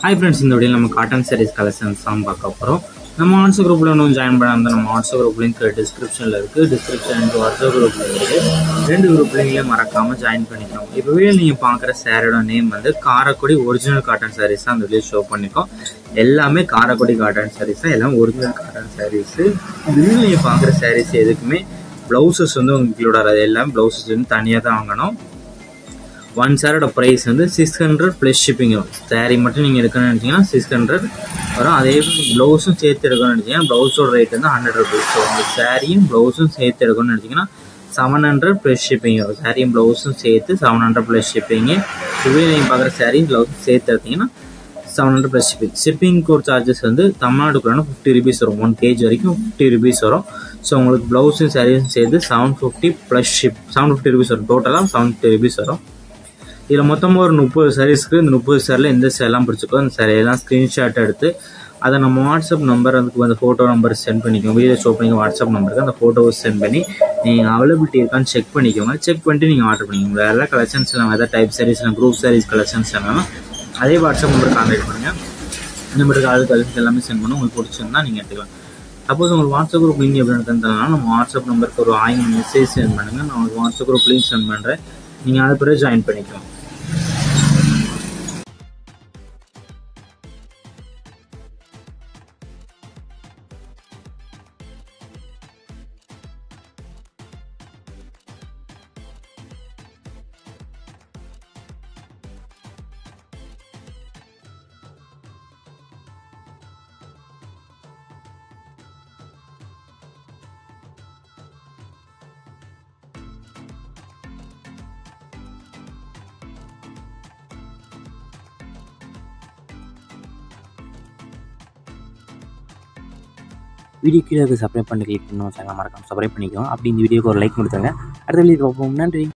Hi friends, in the video we cotton sarees collections நம்ம WhatsApp குரூப்ல இன்னும் join பண்ணாம நம்ம வாட்ஸ்அப் குரூப் லிங்க் டிஸ்கிரிப்ஷன்ல இருக்கு. டிஸ்கிரிப்ஷன் வாட்ஸ்அப் குரூப்ல இருக்கு. ரெண்டு குரூப்லயே மறக்காம ஜாயின் பண்ணிக்கோங்க. இப்போ வீடியோல நீங்க பார்க்குற சாரியோட நேம் வந்து காரக்குடி ஒரிஜினல் காட்டன் சாரீஸ் அந்த வீடியோ ஷோ பண்ணிருக்கோம். எல்லாமே காரக்குடி காட்டன் சாரீஸ் தான், எல்லாம் ஒரிஜினல் காட்டன் சாரீஸ். வீடியோல நீங்க பார்க்குற சாரீஸ் எதுக்குமே பிளவுசஸ் வந்து உங்களுக்கு வராது. எல்லாம் பிளவுசஸ் வந்து தனியா தான் வாங்கணும். ஒன் சாரோட ப்ரைஸ் வந்து 600 ப்ளஸ் ஷிப்பிங் வரும். சாரீ மட்டும் நீங்கள் எடுக்கணும்னு நினச்சிங்கன்னா 600 வரும். அதே ப்ளவுஸும் சேர்த்து எடுக்கணும்னு நினச்சிங்கன்னா ப்ளவுஸோட ரேட் வந்து 100 rupees. ஸோ உங்கள் சாரியும் ப்ளவுஸும் சேர்த்து எடுக்கணும்னு நினச்சிங்கன்னா 700 ப்ளஸ் ஷிப்பிங் வரும். சாரியும் ப்ளவுஸும் சேர்த்து 700 ப்ளஸ் ஷிப்பிங்கு. இதுவே நீங்கள் பார்க்குற சாரியும் ப்ளவுஸும் சேர்த்து எடுத்தீங்கன்னா 700 ப்ளஸ் ஷிப்பிங். ஷிப்பிங்க்கு ஒரு சார்ஜஸ் வந்து தமிழ்நாடுக்குள்ள 50 rupees வரும். 1 kg வரைக்கும் 50 rupees வரும். ஸோ உங்களுக்கு ப்ளவுஸும் சாரியும் சேர்த்து 750 ப்ளஸ் 750 rupees வரும். டோட்டலாக 750 rupees வரும். இதில் மொத்தமாக ஒரு 30 சாரீஸ்க்கு இந்த 30 சாரியில் எந்த சேரெல்லாம் பிடிச்சிக்கோ அந்த சாரியெல்லாம் ஸ்க்ரீன்ஷாட் எடுத்து அதை நம்ம வாட்ஸ்அப் நம்பர் அதுக்கு அந்த ஃபோட்டோ நம்பர் சென்ட் பண்ணிக்கோங்க. வீடியோ ஷோ பண்ணிக்க வாட்ஸ்அப் நம்பருக்கு அந்த ஃபோட்டோவை சென்ட் பண்ணி நீங்கள் அவைலபிலிட்டி இருக்கான்னு செக் பண்ணிக்கோங்க. செக் பண்ணிட்டு நீங்கள் ஆர்டர் பண்ணிக்கோங்க. வேறு கலெக்ஷன்ஸ் எல்லாம் எதாவது type sarees group sarees collections எல்லாம் அதே வாட்ஸ்அப் நம்பர் கான்டாக்ட் பண்ணுங்கள். நம்பருக்கு ஆள் கலெக்ஷன் எல்லாமே சென்ட் பண்ணி உங்களுக்கு பிடிச்சிருந்தா நீங்கள் எடுத்துக்கலாம். சப்போஸ் உங்களுக்கு வாட்ஸ்அப் குரூப் லிங்க் எப்படி எடுத்துனா நம்ம வாட்ஸ்அப் நம்பருக்கு ஒரு 1000 மெசேஜ் சென்ட் பண்ணுங்கள். நான் உங்களுக்கு வாட்ஸ்அப் குரூப் லிங்க் சென்ட் பண்ணுறேன். நீங்கள் அது பிறகு ஜாயின் பண்ணிக்கலாம். வீடியோ கீழே சப்ஸ்கிரைப் பண்ணி கிளிக் பண்ணணும். சேனல் மறக்காம சப்ஸ்கிரைப் பண்ணிக்கோங்க. அப்படி இந்த வீடியோக்கு ஒரு லைக் கொடுத்துருங்க. அடுத்த வீடியோ பார்ப்போம். நன்றி.